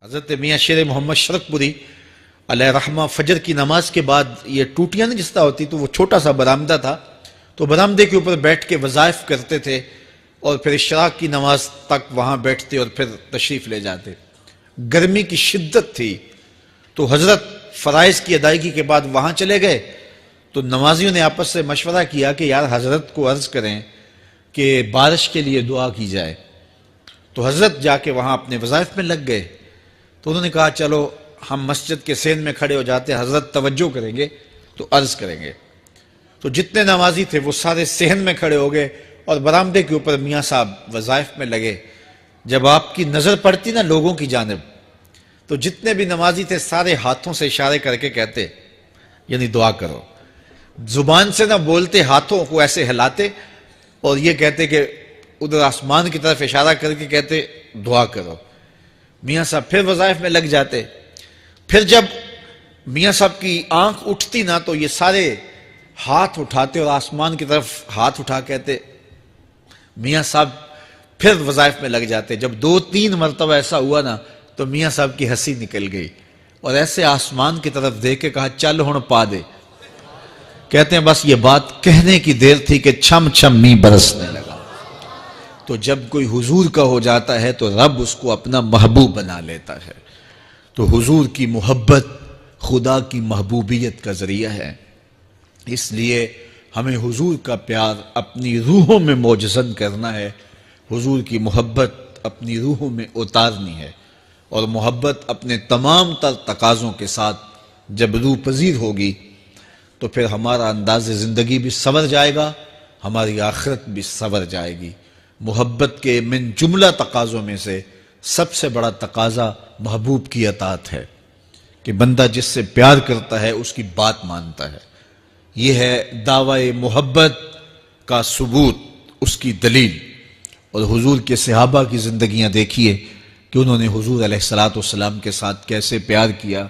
حضرت میاں شیر محمد شرقپوری علیہ رحمہ فجر کی نماز کے بعد یہ ٹوٹیاں نہیں جس طرح ہوتی تو وہ چھوٹا سا برآمدہ تھا، تو برآمدے کے اوپر بیٹھ کے وظائف کرتے تھے اور پھر اشراق کی نماز تک وہاں بیٹھتے اور پھر تشریف لے جاتے۔ گرمی کی شدت تھی تو حضرت فرائض کی ادائیگی کے بعد وہاں چلے گئے، تو نمازیوں نے آپس سے مشورہ کیا کہ یار حضرت کو عرض کریں کہ بارش کے لیے دعا کی جائے۔ تو حضرت جا کے وہاں اپنے وظائف میں لگ گئے، تو انہوں نے کہا چلو ہم مسجد کے سین میں کھڑے ہو جاتے، حضرت توجہ کریں گے تو عرض کریں گے۔ تو جتنے نمازی تھے وہ سارے صحن میں کھڑے ہو گئے اور برآمدے کے اوپر میاں صاحب وظائف میں لگے۔ جب آپ کی نظر پڑتی نا لوگوں کی جانب، تو جتنے بھی نمازی تھے سارے ہاتھوں سے اشارے کر کے کہتے یعنی دعا کرو، زبان سے نہ بولتے، ہاتھوں کو ایسے ہلاتے اور یہ کہتے کہ ادھر آسمان کی طرف اشارہ کر کے کہتے دعا کرو۔ میاں صاحب پھر وظائف میں لگ جاتے۔ پھر جب میاں صاحب کی آنکھ اٹھتی نا تو یہ سارے ہاتھ اٹھاتے اور آسمان کی طرف ہاتھ اٹھا کہتے میاں صاحب پھر وظائف میں لگ جاتے۔ جب 2-3 مرتبہ ایسا ہوا نا تو میاں صاحب کی ہنسی نکل گئی اور ایسے آسمان کی طرف دیکھ کے کہا چل ہن پا دے۔ کہتے ہیں بس یہ بات کہنے کی دیر تھی کہ چھم چھم می برسنے لگا۔ تو جب کوئی حضور کا ہو جاتا ہے تو رب اس کو اپنا محبوب بنا لیتا ہے۔ تو حضور کی محبت خدا کی محبوبیت کا ذریعہ ہے، اس لیے ہمیں حضور کا پیار اپنی روحوں میں موجزن کرنا ہے، حضور کی محبت اپنی روحوں میں اتارنی ہے، اور محبت اپنے تمام تر تقاضوں کے ساتھ جب روح پذیر ہوگی تو پھر ہمارا انداز زندگی بھی سنور جائے گا، ہماری آخرت بھی سنور جائے گی۔ محبت کے من جملہ تقاضوں میں سے سب سے بڑا تقاضا محبوب کی اطاعت ہے کہ بندہ جس سے پیار کرتا ہے اس کی بات مانتا ہے۔ یہ ہے دعوی محبت کا ثبوت، اس کی دلیل۔ اور حضور کے صحابہ کی زندگیاں دیکھیے کہ انہوں نے حضور علیہ السلام کے ساتھ کیسے پیار کیا،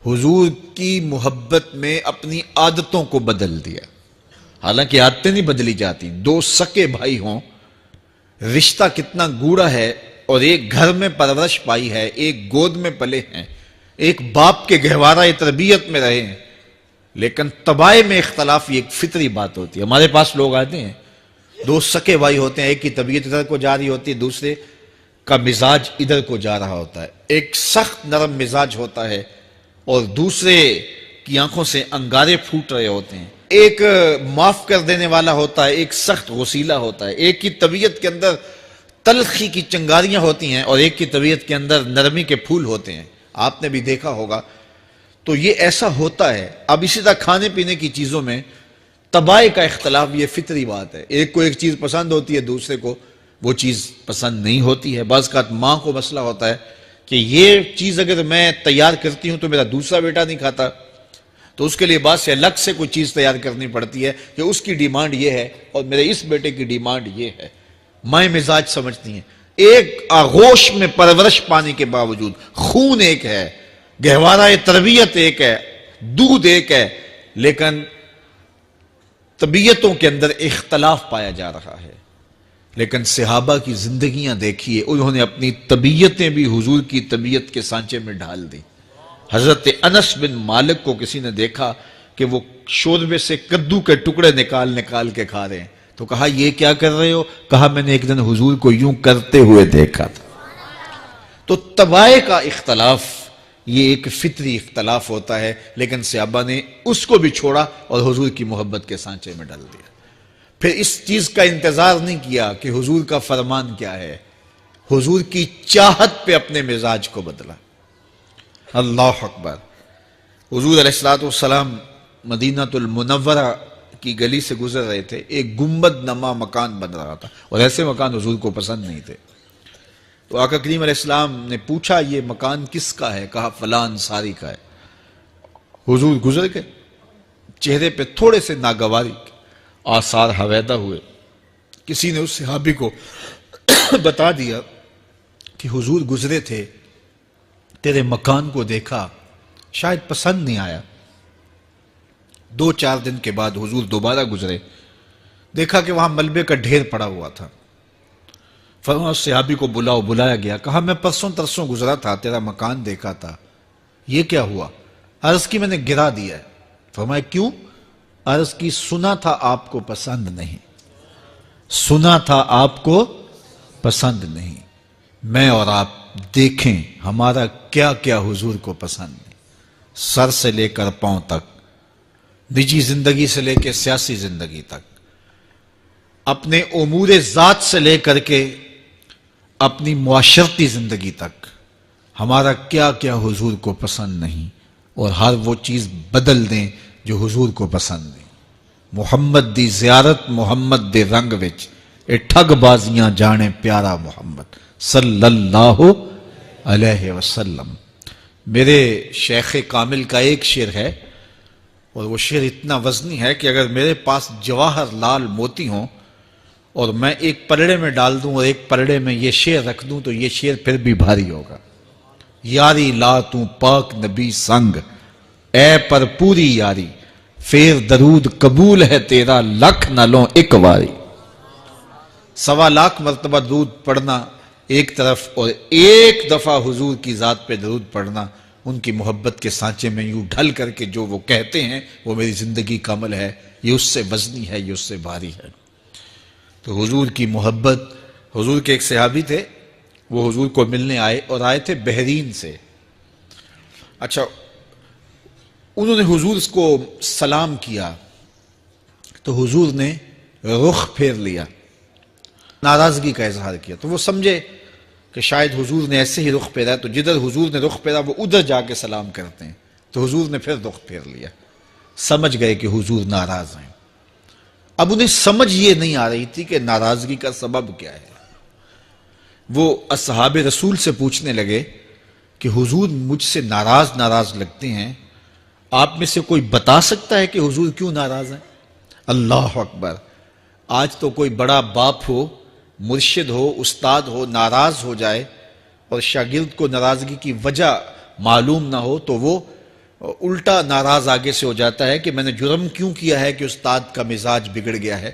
حضور کی محبت میں اپنی عادتوں کو بدل دیا۔ حالانکہ عادتیں نہیں بدلی جاتی، 2 سکے بھائی ہوں، رشتہ کتنا گوڑا ہے، اور ایک گھر میں پرورش پائی ہے، ایک گود میں پلے ہیں، ایک باپ کے گہوارہ تربیت میں رہے ہیں، لیکن طبائع میں اختلاف یہ ایک فطری بات ہوتی ہے۔ ہمارے پاس لوگ آتے ہیں، 2 سکے بھائی ہوتے ہیں، ایک کی طبیعت ادھر کو جا رہی ہوتی ہے، دوسرے کا مزاج ادھر کو جا رہا ہوتا ہے، ایک سخت نرم مزاج ہوتا ہے اور دوسرے کی آنکھوں سے انگارے پھوٹ رہے ہوتے ہیں، ایک معاف کر دینے والا ہوتا ہے، ایک سخت غصیلا ہوتا ہے، ایک کی طبیعت کے اندر تلخی کی چنگاریاں ہوتی ہیں اور ایک کی طبیعت کے اندر نرمی کے پھول ہوتے ہیں، آپ نے بھی دیکھا ہوگا۔ تو یہ ایسا ہوتا ہے۔ اب اسی طرح کھانے پینے کی چیزوں میں طبائع کا اختلاف یہ فطری بات ہے، ایک کو ایک چیز پسند ہوتی ہے، دوسرے کو وہ چیز پسند نہیں ہوتی ہے۔ بعض اوقات ماں کو مسئلہ ہوتا ہے کہ یہ چیز اگر میں تیار کرتی ہوں تو میرا دوسرا بیٹا نہیں کھاتا، تو اس کے لیے بعد سے الگ سے کوئی چیز تیار کرنی پڑتی ہے کہ اس کی ڈیمانڈ یہ ہے اور میرے اس بیٹے کی ڈیمانڈ یہ ہے۔ مائیں مزاج سمجھتی ہیں، ایک آغوش میں پرورش پانے کے باوجود خون ایک ہے، گہوارہ تربیت ایک ہے، دودھ ایک ہے، لیکن طبیعتوں کے اندر اختلاف پایا جا رہا ہے۔ لیکن صحابہ کی زندگیاں دیکھیے، انہوں نے اپنی طبیعتیں بھی حضور کی طبیعت کے سانچے میں ڈھال دی۔ حضرت انس بن مالک کو کسی نے دیکھا کہ وہ شوربے سے کدو کے ٹکڑے نکال کے کھا رہے ہیں، تو کہا یہ کیا کر رہے ہو؟ کہا میں نے ایک دن حضور کو یوں کرتے ہوئے دیکھا تھا۔ تو طبائع کا اختلاف یہ ایک فطری اختلاف ہوتا ہے، لیکن صحابہ نے اس کو بھی چھوڑا اور حضور کی محبت کے سانچے میں ڈال دیا۔ پھر اس چیز کا انتظار نہیں کیا کہ حضور کا فرمان کیا ہے، حضور کی چاہت پہ اپنے مزاج کو بدلا۔ اللہ اکبر۔ حضور علیہ السلام مدینہ المنورہ کی گلی سے گزر رہے تھے، ایک گنبد نما مکان بن رہا تھا، اور ایسے مکان حضور کو پسند نہیں تھے۔ تو آقا کریم علیہ السلام نے پوچھا یہ مکان کس کا ہے؟ کہا فلاں انصاری کا ہے۔ حضور گزر گئے، چہرے پہ تھوڑے سے ناگواری آثار حویدہ ہوئے۔ کسی نے اس صحابی کو بتا دیا کہ حضور گزرے تھے، تیرے مکان کو دیکھا، شاید پسند نہیں آیا۔ 2-4 دن کے بعد حضور دوبارہ گزرے، دیکھا کہ وہاں ملبے کا ڈھیر پڑا ہوا تھا۔ فرمایا اس صحابی کو بلاؤ، بلایا گیا، کہا میں پرسوں ترسوں گزرا تھا، تیرا مکان دیکھا تھا، یہ کیا ہوا؟ عرض کی میں نے گرا دیا ہے۔ فرمایا کیوں؟ عرض کی سنا تھا آپ کو پسند نہیں، سنا تھا آپ کو پسند نہیں، میں اور آپ دیکھیں ہمارا کیا کیا حضور کو پسند نہیں، سر سے لے کر پاؤں تک، نجی زندگی سے لے کے سیاسی زندگی تک، اپنے امور ذات سے لے کر کے اپنی معاشرتی زندگی تک، ہمارا کیا کیا حضور کو پسند نہیں، اور ہر وہ چیز بدل دیں جو حضور کو پسند نہیں۔ محمد دی زیارت محمد دے رنگ وچ، اے ٹھگ بازیاں جانے پیارا محمد صلی اللہ علیہ وسلم۔ میرے شیخ کامل کا ایک شعر ہے، اور وہ شعر اتنا وزنی ہے کہ اگر میرے پاس جواہر لال موتی ہوں اور میں ایک پلڑے میں ڈال دوں اور ایک پلڑے میں یہ شعر رکھ دوں تو یہ شعر پھر بھی بھاری ہوگا۔ یاری لا تو پاک نبی سنگ، اے پر پوری یاری، پھر درود قبول ہے تیرا لکھ نہ لوں ایک واری۔ 1.25 مرتبہ درود پڑھنا ایک طرف، اور ایک دفعہ حضور کی ذات پہ درود پڑھنا، ان کی محبت کے سانچے میں یوں ڈھل کر کے جو وہ کہتے ہیں وہ میری زندگی کا عمل ہے، یہ اس سے وزنی ہے، یہ اس سے بھاری ہے۔ تو حضور کی محبت، حضور کے ایک صحابی تھے، وہ حضور کو ملنے آئے، اور آئے تھے بحرین سے۔ اچھا، انہوں نے حضور کو سلام کیا تو حضور نے رخ پھیر لیا، ناراضگی کا اظہار کیا، تو وہ سمجھے کہ شاید حضور نے ایسے ہی رخ پھیرا، تو جدھر حضور نے رخ پھیرا وہ ادھر جا کے سلام کرتے ہیں، تو حضور نے پھر رخ پھیر لیا، سمجھ گئے کہ حضور ناراض ہیں۔ اب انہیں سمجھ یہ نہیں آ رہی تھی کہ ناراضگی کا سبب کیا ہے۔ وہ اصحاب رسول سے پوچھنے لگے کہ حضور مجھ سے ناراض لگتے ہیں، آپ میں سے کوئی بتا سکتا ہے کہ حضور کیوں ناراض ہیں؟ اللہ اکبر! آج تو کوئی بڑا باپ ہو، مرشد ہو، استاد ہو، ناراض ہو جائے اور شاگرد کو ناراضگی کی وجہ معلوم نہ ہو تو وہ الٹا ناراض آگے سے ہو جاتا ہے کہ میں نے جرم کیوں کیا ہے کہ استاد کا مزاج بگڑ گیا ہے۔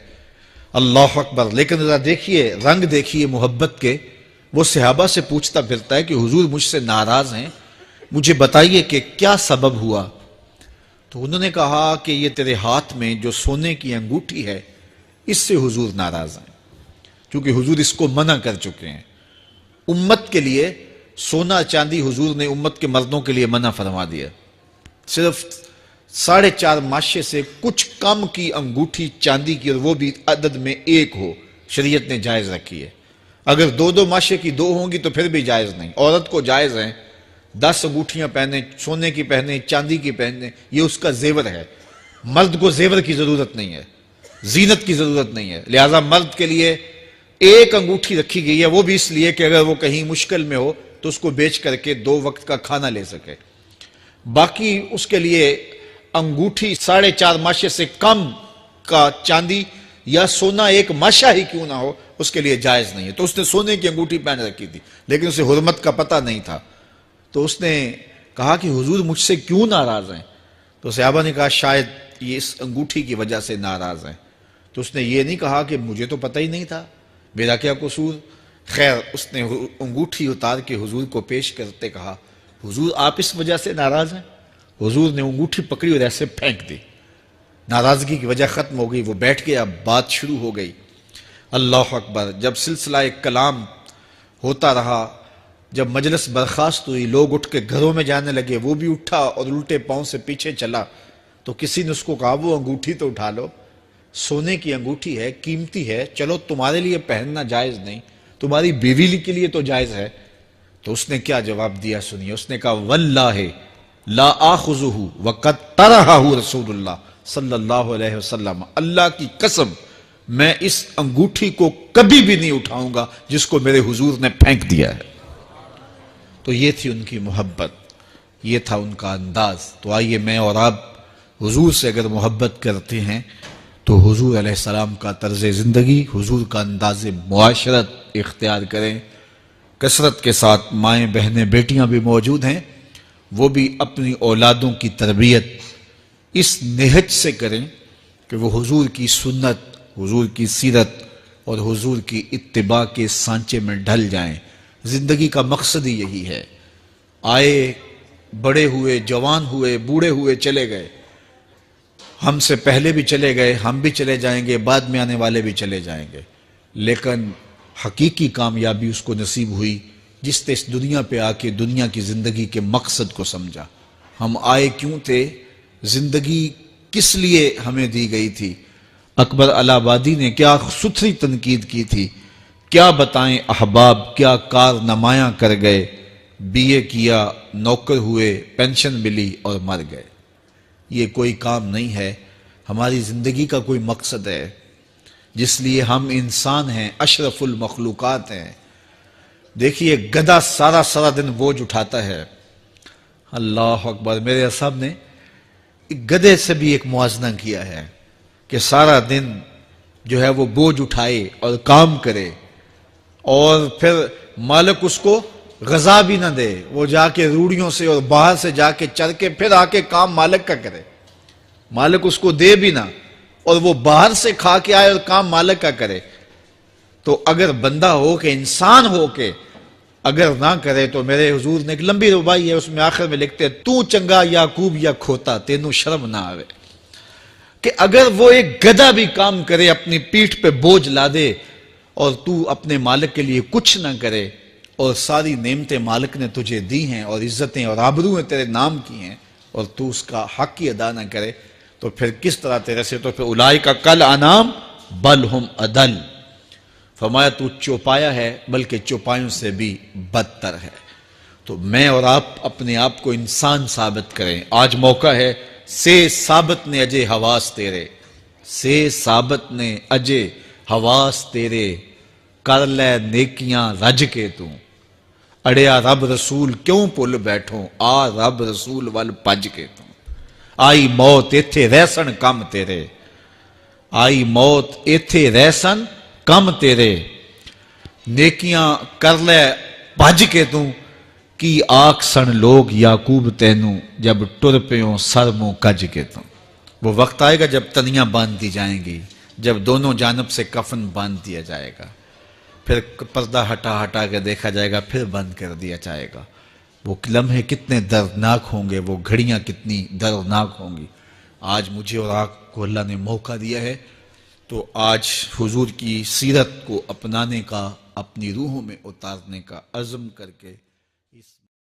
اللہ اکبر! لیکن ذرا دیکھیے، رنگ دیکھیے محبت کے، وہ صحابہ سے پوچھتا پھرتا ہے کہ حضور مجھ سے ناراض ہیں، مجھے بتائیے کہ کیا سبب ہوا؟ تو انہوں نے کہا کہ یہ تیرے ہاتھ میں جو سونے کی انگوٹھی ہے، اس سے حضور ناراض ہیں، کیونکہ حضور اس کو منع کر چکے ہیں۔ امت کے لیے سونا چاندی حضور نے امت کے مردوں کے لیے منع فرما دیا، صرف 4.5 ماشے سے کچھ کم کی انگوٹھی چاندی کی، اور وہ بھی عدد میں 1 ہو، شریعت نے جائز رکھی ہے۔ اگر 2 ماشے کی 2 ہوں گی تو پھر بھی جائز نہیں۔ عورت کو جائز ہیں 10 انگوٹھیاں پہنے، سونے کی پہنے، چاندی کی پہنے، یہ اس کا زیور ہے۔ مرد کو زیور کی ضرورت نہیں ہے، زینت کی ضرورت نہیں ہے، لہٰذا مرد کے لیے 1 انگوٹھی رکھی گئی ہے، وہ بھی اس لیے کہ اگر وہ کہیں مشکل میں ہو تو اس کو بیچ کر کے 2 وقت کا کھانا لے سکے۔ باقی اس کے لیے انگوٹھی 4.5 ماشے سے کم کا چاندی یا سونا 1 ماشا ہی کیوں نہ ہو، اس کے لیے جائز نہیں ہے۔ تو اس نے سونے کی انگوٹھی پہن رکھی تھی، لیکن اسے حرمت کا پتہ نہیں تھا، تو اس نے کہا کہ حضور مجھ سے کیوں ناراض ہیں؟ تو صحابہ نے کہا شاید یہ اس انگوٹھی کی وجہ سے ناراض ہیں۔ تو اس نے یہ نہیں کہا کہ مجھے تو پتہ ہی نہیں تھا، میرا کیا قصور؟ خیر، اس نے انگوٹھی اتار کے حضور کو پیش کرتے کہا حضور آپ اس وجہ سے ناراض ہیں؟ حضور نے انگوٹھی پکڑی اور ایسے پھینک دی، ناراضگی کی وجہ ختم ہو گئی، وہ بیٹھ گیا، بات شروع ہو گئی۔ اللہ اکبر! جب سلسلہ کلام ہوتا رہا، جب مجلس برخاست ہوئی، لوگ اٹھ کے گھروں میں جانے لگے، وہ بھی اٹھا اور الٹے پاؤں سے پیچھے چلا، تو کسی نے اس کو کہا وہ انگوٹھی تو اٹھا لو، سونے کی انگوٹھی ہے، قیمتی ہے، چلو تمہارے لیے پہننا جائز نہیں، تمہاری بیوی کے لیے تو جائز ہے۔ تو اس نے کیا جواب دیا سنیے، اس نے کہا واللہ لا آخذہ وقد طرحہ رسول اللہ صلی اللہ علیہ وسلم، اللہ کی قسم میں اس انگوٹھی کو کبھی بھی نہیں اٹھاؤں گا جس کو میرے حضور نے پھینک دیا ہے۔ تو یہ تھی ان کی محبت، یہ تھا ان کا انداز۔ تو آئیے میں اور آپ حضور سے اگر محبت کرتے ہیں تو حضور علیہ السلام کا طرز زندگی، حضور کا انداز معاشرت اختیار کریں۔ کثرت کے ساتھ مائیں بہنیں بیٹیاں بھی موجود ہیں، وہ بھی اپنی اولادوں کی تربیت اس نہج سے کریں کہ وہ حضور کی سنت، حضور کی سیرت، اور حضور کی اتباع کے سانچے میں ڈھل جائیں۔ زندگی کا مقصد ہی یہی ہے۔ آئے، بڑے ہوئے، جوان ہوئے، بوڑھے ہوئے، چلے گئے، ہم سے پہلے بھی چلے گئے، ہم بھی چلے جائیں گے، بعد میں آنے والے بھی چلے جائیں گے، لیکن حقیقی کامیابی اس کو نصیب ہوئی جس نے اس دنیا پہ آ کے دنیا کی زندگی کے مقصد کو سمجھا۔ ہم آئے کیوں تھے، زندگی کس لیے ہمیں دی گئی تھی۔ اکبر الہ آبادی نے کیا ستھری تنقید کی تھی، کیا بتائیں احباب، کیا کارنمایاں کر گئے، بی اے کیا، نوکر ہوئے، پینشن ملی اور مر گئے۔ یہ کوئی کام نہیں ہے، ہماری زندگی کا کوئی مقصد ہے جس لیے ہم انسان ہیں، اشرف المخلوقات ہیں۔ دیکھیے گدھا سارا دن بوجھ اٹھاتا ہے، اللہ اکبر۔ میرے صاحب نے گدھے سے بھی ایک موازنہ کیا ہے کہ سارا دن جو ہے وہ بوجھ اٹھائے اور کام کرے، اور پھر مالک اس کو غذا بھی نہ دے، وہ جا کے روڑیوں سے اور باہر سے جا کے چر کے پھر آ کے کام مالک کا کرے، مالک اس کو دے بھی نہ، اور وہ باہر سے کھا کے آئے اور کام مالک کا کرے۔ تو اگر بندہ ہو کے، انسان ہو کے اگر نہ کرے تو میرے حضور نے ایک لمبی ربائی ہے، اس میں آخر میں لکھتے ہیں، تو چنگا یعقوب یا کھوتا، تینوں شرم نہ آوے۔ کہ اگر وہ ایک گدھا بھی کام کرے، اپنی پیٹھ پہ بوجھ لا دے، اور تو اپنے مالک کے لیے کچھ نہ کرے، اور ساری نعمتیں مالک نے تجھے دی ہیں اور عزتیں اور آبرویں تیرے نام کی ہیں، اور تو اس کا حق ہی ادا نہ کرے، تو پھر کس طرح تیرے سے، تو پھر اولئک کل انعام بل ہم اضل۔ فرمایا تو چوپایا ہے، بلکہ چوپایوں سے بھی بدتر ہے۔ تو میں اور آپ اپنے آپ کو انسان ثابت کریں۔ آج موقع ہے، سے ثابت نے اجے حواس تیرے، سے ثابت نے اجے حواس تیرے، کر لے نیکیاں رج کے تو، اڑیا رب رسول کیوں پل بیٹھوں، آ رب رسول ول پج کے تو، آئی موت ایتھے رہسن کم تیرے، آئی موت ایتھے رہسن کم تیرے، نیکیاں کر لے بھج کے تو، کی آکھ سن لوگ یعقوب تینوں، جب ٹر پیوں سر منہ کج کے تو۔ وہ وقت آئے گا جب تنیاں باندھ دی جائیں گی، جب دونوں جانب سے کفن باندھ دیا جائے گا، پھر پردہ ہٹا ہٹا کے دیکھا جائے گا، پھر بند کر دیا جائے گا۔ وہ لمحے کتنے دردناک ہوں گے، وہ گھڑیاں کتنی دردناک ہوں گی۔ آج مجھے اور آپ کو اللہ نے موقع دیا ہے، تو آج حضور کی سیرت کو اپنانے کا، اپنی روحوں میں اتارنے کا عزم کر کے